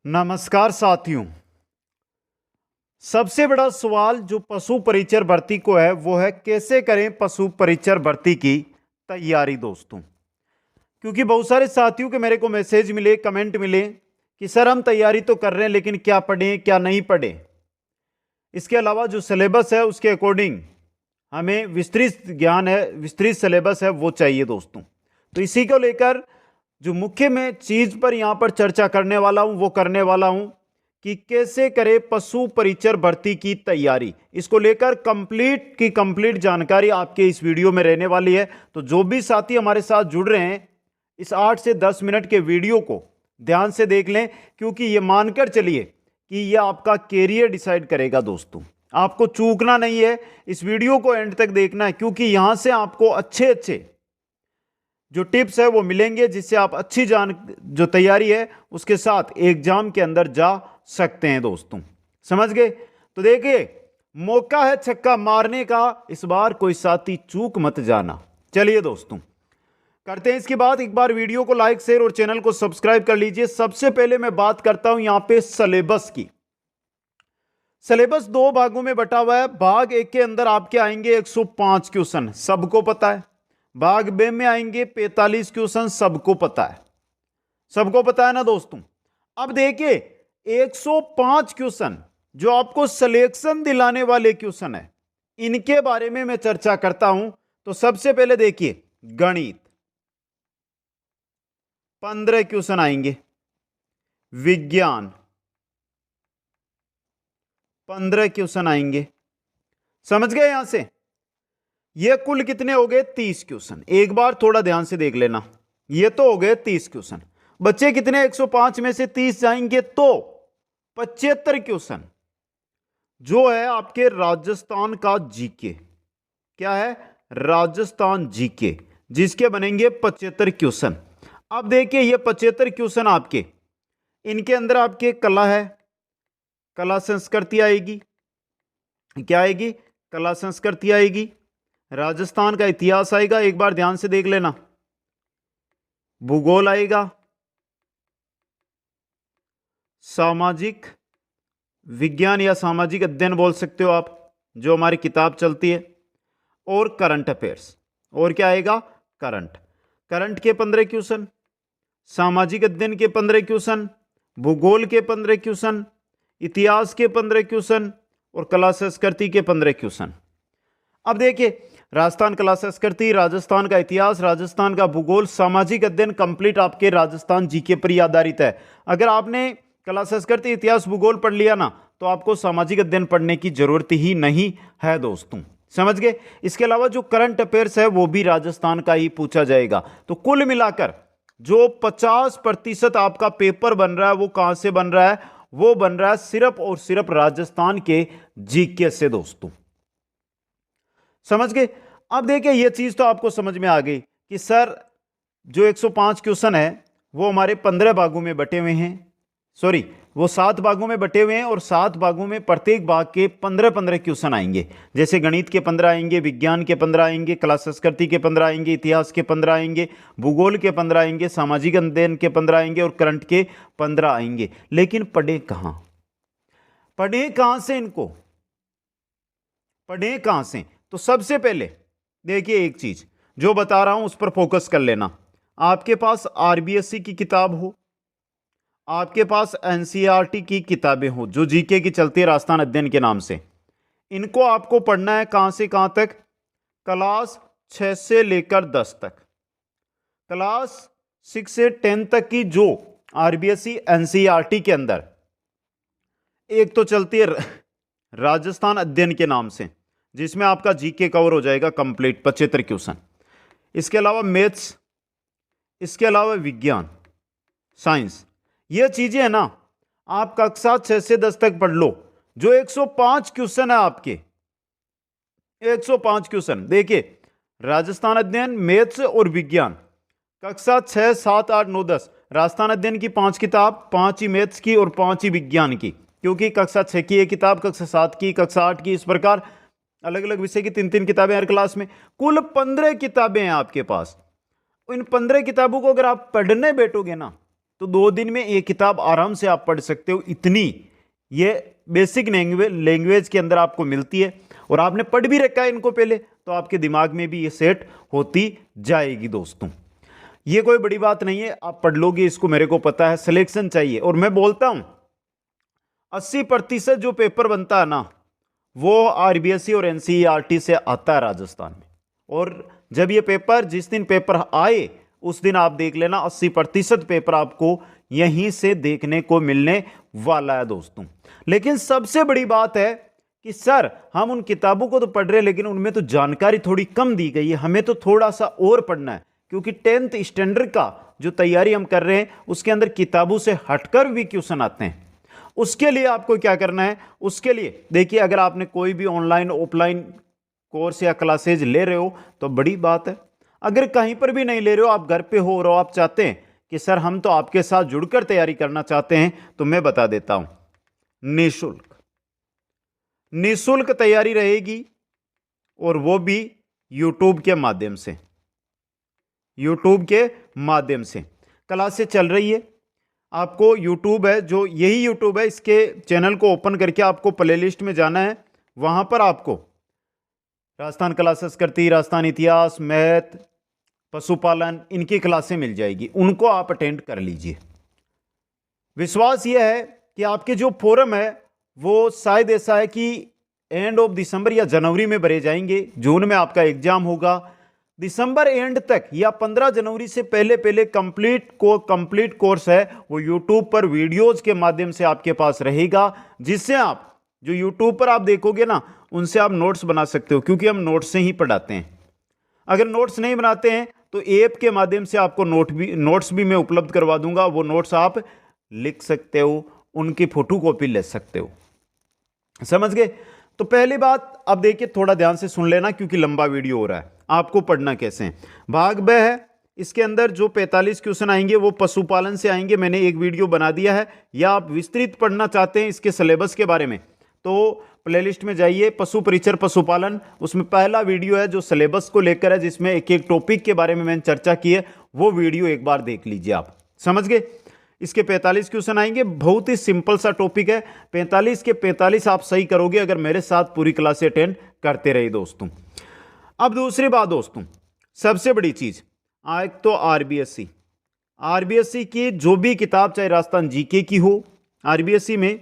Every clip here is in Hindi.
नमस्कार साथियों। सबसे बड़ा सवाल जो पशु परिचर भर्ती को है वो है कैसे करें पशु परिचर भर्ती की तैयारी दोस्तों। क्योंकि बहुत सारे साथियों के मेरे को मैसेज मिले, कमेंट मिले कि सर हम तैयारी तो कर रहे हैं लेकिन क्या पढ़ें क्या नहीं पढ़ें। इसके अलावा जो सिलेबस है उसके अकॉर्डिंग हमें विस्तृत ज्ञान है, विस्तृत सिलेबस है वो चाहिए दोस्तों। तो इसी को लेकर जो मुख्य मैं चीज पर यहां पर चर्चा करने वाला हूं वो करने वाला हूं कि कैसे करें पशु परिचर भर्ती की तैयारी। इसको लेकर कंप्लीट की कंप्लीट जानकारी आपके इस वीडियो में रहने वाली है। तो जो भी साथी हमारे साथ जुड़ रहे हैं इस 8 से 10 मिनट के वीडियो को ध्यान से देख लें, क्योंकि ये मानकर चलिए कि यह आपका कैरियर डिसाइड करेगा दोस्तों। आपको चूकना नहीं है, इस वीडियो को एंड तक देखना है, क्योंकि यहां से आपको अच्छे अच्छे जो टिप्स है वो मिलेंगे जिससे आप अच्छी जो तैयारी है उसके साथ एग्जाम के अंदर जा सकते हैं दोस्तों। समझ गए? तो देखिए, मौका है छक्का मारने का, इस बार कोई साथी चूक मत जाना। चलिए दोस्तों करते हैं इसके बाद। एक बार वीडियो को लाइक, शेयर और चैनल को सब्सक्राइब कर लीजिए। सबसे पहले मैं बात करता हूं यहां पे सिलेबस की। सिलेबस 2 भागों में बटा हुआ है। भाग 1 के अंदर आपके आएंगे 105 क्वेश्चन, सबको पता है। भाग बे में आएंगे 45 क्वेश्चन, सबको पता है। सबको पता है ना दोस्तों। अब देखिए 105 क्वेश्चन जो आपको सिलेक्शन दिलाने वाले क्वेश्चन है, इनके बारे में मैं चर्चा करता हूं। तो सबसे पहले देखिए गणित 15 क्वेश्चन आएंगे, विज्ञान 15 क्वेश्चन आएंगे। समझ गए? यहां से ये कुल कितने हो गए? 30 क्वेश्चन। एक बार थोड़ा ध्यान से देख लेना, ये तो हो गए 30 क्वेश्चन। बच्चे कितने? 105 में से 30 जाएंगे तो 75 क्वेश्चन जो है आपके राजस्थान का जीके। क्या है? राजस्थान जीके, जिसके बनेंगे 75 क्वेश्चन। अब देखिए ये 75 क्वेश्चन आपके, इनके अंदर आपके कला है, कला संस्कृति आएगी। क्या आएगी? कला संस्कृति आएगी। राजस्थान का इतिहास आएगा, एक बार ध्यान से देख लेना। भूगोल आएगा, सामाजिक विज्ञान या सामाजिक अध्ययन बोल सकते हो आप, जो हमारी किताब चलती है, और करंट अफेयर्स। और क्या आएगा? करंट। करंट के 15 क्वेश्चन, सामाजिक अध्ययन के 15 क्वेश्चन, भूगोल के 15 क्वेश्चन, इतिहास के 15 क्वेश्चन और कला संस्कृति के 15 क्वेश्चन। अब देखिए राजस्थान कला संस्कृति, राजस्थान का इतिहास, राजस्थान का भूगोल, सामाजिक अध्ययन कंप्लीट आपके राजस्थान जीके पर ही आधारित है। अगर आपने कला संस्कृति, इतिहास, भूगोल पढ़ लिया ना तो आपको सामाजिक अध्ययन पढ़ने की जरूरत ही नहीं है दोस्तों। समझ गए? इसके अलावा जो करंट अफेयर्स है वो भी राजस्थान का ही पूछा जाएगा। तो कुल मिलाकर जो 50% आपका पेपर बन रहा है वो कहां से बन रहा है? वो बन रहा है सिर्फ और सिर्फ राजस्थान के जीके से दोस्तों। समझ गए? अब देखिए ये चीज तो आपको समझ में आ गई कि सर जो 105 क्वेश्चन है वो हमारे 15 भागों में बटे हुए हैं, सॉरी वो 7 भागों में बटे हुए हैं, और 7 भागों में प्रत्येक भाग के 15-15 क्वेश्चन आएंगे। जैसे गणित के 15 आएंगे, विज्ञान के 15 आएंगे, कला संस्कृति के 15 आएंगे, इतिहास के 15 आएंगे, भूगोल के 15 आएंगे, सामाजिक अध्ययन के 15 आएंगे और करंट के 15 आएंगे। लेकिन पढ़े कहां? पढ़े कहां से इनको? पढ़े कहां से? तो सबसे पहले देखिए एक चीज जो बता रहा हूं उस पर फोकस कर लेना। आपके पास आरबीएससी की किताब हो, आपके पास एनसीईआरटी की किताबें हो जो जीके की चलती है राजस्थान अध्ययन के नाम से, इनको आपको पढ़ना है कहां से कहां तक? क्लास 6 से लेकर 10 तक। क्लास 6 से 10 तक की जो आरबीएससी एनसीईआरटी के अंदर एक तो चलती है राजस्थान अध्ययन के नाम से, जिसमें आपका जीके कवर हो जाएगा कंप्लीट 75 क्वेश्चन। इसके अलावा मैथ्स, इसके अलावा विज्ञान, साइंस, ये चीजें है ना आप कक्षा 6 से 10 तक पढ़ लो। जो 105 क्वेश्चन है आपके, 105 क्वेश्चन देखिए राजस्थान अध्ययन, मैथ्स और विज्ञान, कक्षा 6, 7, 8, 9, 10। राजस्थान अध्ययन की 5 किताब, 5 ही मैथ्स की और 5 ही विज्ञान की, क्योंकि कक्षा 6 की एक किताब, कक्षा 7 की, कक्षा 8 की, इस प्रकार अलग अलग विषय की 3-3 किताबें हर क्लास में। कुल 15 किताबें हैं आपके पास। इन 15 किताबों को अगर आप पढ़ने बैठोगे ना तो 2 दिन में ये किताब आराम से आप पढ़ सकते हो। इतनी ये बेसिक लैंग्वेज के अंदर आपको मिलती है और आपने पढ़ भी रखा है इनको पहले, तो आपके दिमाग में भी ये सेट होती जाएगी दोस्तों। ये कोई बड़ी बात नहीं है, आप पढ़ लोगे इसको, मेरे को पता है। सिलेक्शन चाहिए, और मैं बोलता हूं 80% जो पेपर बनता है ना वो आरबीएससी और एनसीईआरटी से आता है राजस्थान में। और जब ये पेपर, जिस दिन पेपर आए उस दिन आप देख लेना 80% पेपर आपको यहीं से देखने को मिलने वाला है दोस्तों। लेकिन सबसे बड़ी बात है कि सर हम उन किताबों को तो पढ़ रहे हैं लेकिन उनमें तो जानकारी थोड़ी कम दी गई है, हमें तो थोड़ा सा और पढ़ना है, क्योंकि 10th स्टैंडर्ड का जो तैयारी हम कर रहे हैं उसके अंदर किताबों से हटकर भी क्वेश्चन आते हैं। उसके लिए आपको क्या करना है, उसके लिए देखिए, अगर आपने कोई भी ऑनलाइन ऑफलाइन कोर्स या क्लासेज ले रहे हो तो बड़ी बात है। अगर कहीं पर भी नहीं ले रहे हो, आप घर पे हो और आप चाहते हैं कि सर हम तो आपके साथ जुड़कर तैयारी करना चाहते हैं, तो मैं बता देता हूं, निःशुल्क तैयारी रहेगी, और वो भी यूट्यूब के माध्यम से। यूट्यूब के माध्यम से क्लासें चल रही है। आपको यूट्यूब है, जो यही यूट्यूब है, इसके चैनल को ओपन करके आपको प्लेलिस्ट में जाना है। वहां पर आपको राजस्थान क्लासेस करती, राजस्थान इतिहास, मैथ, पशुपालन, इनकी क्लासें मिल जाएगी, उनको आप अटेंड कर लीजिए। विश्वास यह है कि आपके जो फोरम है वो शायद ऐसा है कि एंड ऑफ दिसंबर या जनवरी में भरे जाएंगे। जून में आपका एग्जाम होगा, दिसंबर एंड तक या 15 जनवरी से पहले पहले कंप्लीट कोर्स है वो यूट्यूब पर वीडियोज के माध्यम से आपके पास रहेगा, जिससे आप जो यूट्यूब पर आप देखोगे ना उनसे आप नोट्स बना सकते हो, क्योंकि हम नोट्स से ही पढ़ाते हैं। अगर नोट्स नहीं बनाते हैं तो ऐप के माध्यम से आपको नोट्स भी मैं उपलब्ध करवा दूंगा। वो नोट्स आप लिख सकते हो, उनकी फोटोकॉपी ले सकते हो। समझ गए? तो पहली बात अब देखिए, थोड़ा ध्यान से सुन लेना क्योंकि लंबा वीडियो हो रहा है। आपको पढ़ना कैसे है, भाग ब है, इसके अंदर जो 45 क्वेश्चन आएंगे वो पशुपालन से आएंगे। मैंने एक वीडियो बना दिया है, या आप विस्तृत पढ़ना चाहते हैं इसके सिलेबस के बारे में तो प्लेलिस्ट में जाइए, पशु परिचर पशुपालन, उसमें पहला वीडियो है जो सिलेबस को लेकर है, जिसमें एक एक टॉपिक के बारे में मैंने चर्चा की है। वो वीडियो एक बार देख लीजिए आप। समझ गए? इसके 45 क्वेश्चन आएंगे, बहुत ही सिंपल सा टॉपिक है। 45 के 45 आप सही करोगे अगर मेरे साथ पूरी क्लास अटेंड करते रहे दोस्तों। अब दूसरी बात दोस्तों, सबसे बड़ी चीज, एक तो आरबीएससी की जो भी किताब, चाहे राजस्थान जीके की हो, आरबीएससी में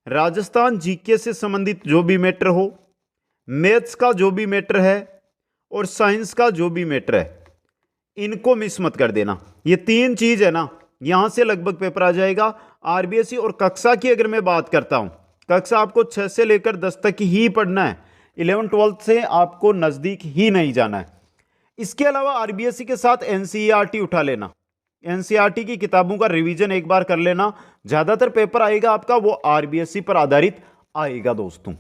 राजस्थान जीके से संबंधित जो भी मैटर हो, मैथ्स का जो भी मैटर है और साइंस का जो भी मैटर है, इनको मिस मत कर देना। ये 3 चीज है ना, यहां से लगभग पेपर आ जाएगा आरबीएससी। और कक्षा की अगर मैं बात करता हूं, कक्षा आपको 6 से लेकर 10 तक ही पढ़ना है, 11-12 से आपको नजदीक ही नहीं जाना है। इसके अलावा आरबीएससी के साथ एनसीईआरटी उठा लेना, एनसीईआरटी की किताबों का रिवीजन एक बार कर लेना। ज्यादातर पेपर आएगा आपका वो आरबीएससी पर आधारित आएगा दोस्तों।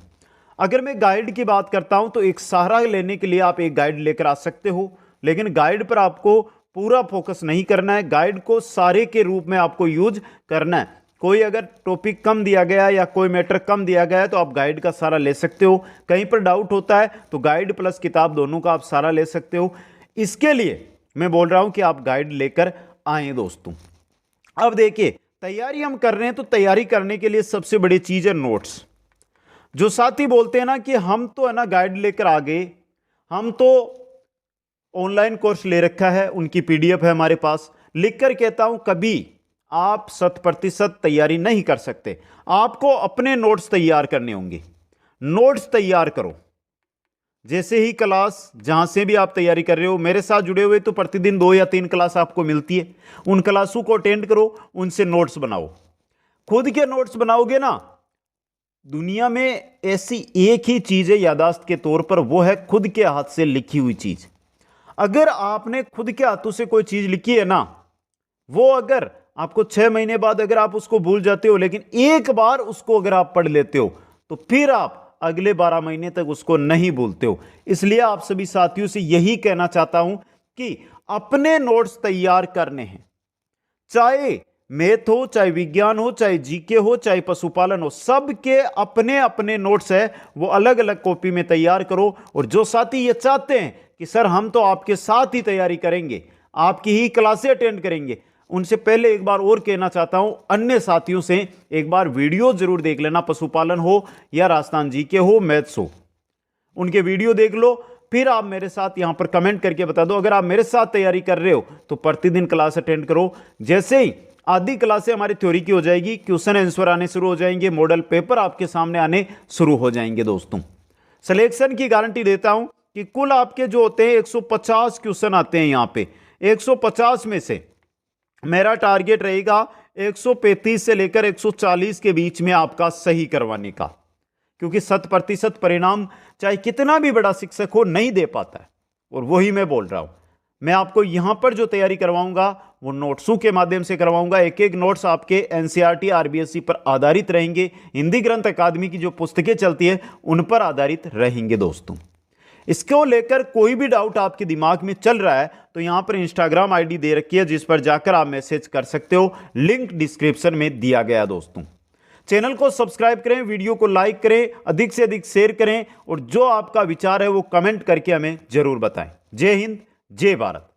अगर मैं गाइड की बात करता हूं तो एक सहारा लेने के लिए आप एक गाइड लेकर आ सकते हो, लेकिन गाइड पर आपको पूरा फोकस नहीं करना है, गाइड को सारे के रूप में आपको यूज करना है। कोई अगर टॉपिक कम दिया गया या कोई मैटर कम दिया गया है तो आप गाइड का सारा ले सकते हो। कहीं पर डाउट होता है तो गाइड प्लस किताब दोनों का आप सारा ले सकते हो। इसके लिए मैं बोल रहा हूं कि आप गाइड लेकर आए दोस्तों। अब देखिए, तैयारी हम कर रहे हैं तो तैयारी करने के लिए सबसे बड़ी चीज है नोट्स। जो साथी बोलते हैं ना कि हम तो है ना गाइड लेकर आ गए, हम तो ऑनलाइन कोर्स ले रखा है, उनकी पीडीएफ है हमारे पास, लिखकर कहता हूं कभी आप 100% तैयारी नहीं कर सकते। आपको अपने नोट्स तैयार करने होंगे। नोट्स तैयार करो, जैसे ही क्लास जहां से भी आप तैयारी कर रहे हो, मेरे साथ जुड़े हुए तो प्रतिदिन 2 या 3 क्लास आपको मिलती है, उन क्लासों को अटेंड करो, उनसे नोट्स बनाओ। खुद के नोट्स बनाओगे ना, दुनिया में ऐसी एक ही चीज है यादाश्त के तौर पर, वो है खुद के हाथ से लिखी हुई चीज। अगर आपने खुद के हाथों से कोई चीज लिखी है ना, वो अगर आपको 6 महीने बाद अगर आप उसको भूल जाते हो, लेकिन एक बार उसको अगर आप पढ़ लेते हो तो फिर आप अगले 12 महीने तक उसको नहीं भूलते हो। इसलिए आप सभी साथियों से यही कहना चाहता हूं कि अपने नोट्स तैयार करने हैं, चाहे मैथ हो, चाहे विज्ञान हो, चाहे जीके हो, चाहे पशुपालन हो, सबके अपने अपने नोट्स है, वो अलग अलग कॉपी में तैयार करो। और जो साथी ये चाहते हैं कि सर हम तो आपके साथ ही तैयारी करेंगे, आपकी ही क्लासें अटेंड करेंगे, उनसे पहले एक बार और कहना चाहता हूं, अन्य साथियों से एक बार वीडियो जरूर देख लेना, पशुपालन हो या राजस्थान जी के हो, मैथ्स हो, उनके वीडियो देख लो, फिर आप मेरे साथ यहां पर कमेंट करके बता दो। अगर आप मेरे साथ तैयारी कर रहे हो तो प्रतिदिन क्लास अटेंड करो। जैसे ही आधी क्लासें हमारी थ्योरी की हो जाएगी, क्वेश्चन आंसर आने शुरू हो जाएंगे, मॉडल पेपर आपके सामने आने शुरू हो जाएंगे। दोस्तों सिलेक्शन की गारंटी देता हूं कि कुल आपके जो होते हैं 150 क्वेश्चन आते हैं यहां पे, 150 में से मेरा टारगेट रहेगा 135 से लेकर 140 के बीच में आपका सही करवाने का, क्योंकि 100% परिणाम चाहे कितना भी बड़ा शिक्षक हो नहीं दे पाता है। और वही मैं बोल रहा हूं, मैं आपको यहां पर जो तैयारी करवाऊंगा वो नोट्सों के माध्यम से करवाऊंगा। एक एक नोट्स आपके एनसीईआरटी आरबीएसई पर आधारित रहेंगे, हिंदी ग्रंथ अकादमी की जो पुस्तकें चलती है उन पर आधारित रहेंगे। दोस्तों इसको लेकर कोई भी डाउट आपके दिमाग में चल रहा है तो यहां पर इंस्टाग्राम आईडी दे रखी है, जिस पर जाकर आप मैसेज कर सकते हो, लिंक डिस्क्रिप्शन में दिया गया। दोस्तों चैनल को सब्सक्राइब करें, वीडियो को लाइक करें, अधिक से अधिक शेयर करें और जो आपका विचार है वो कमेंट करके हमें जरूर बताएं। जय हिंद, जय भारत।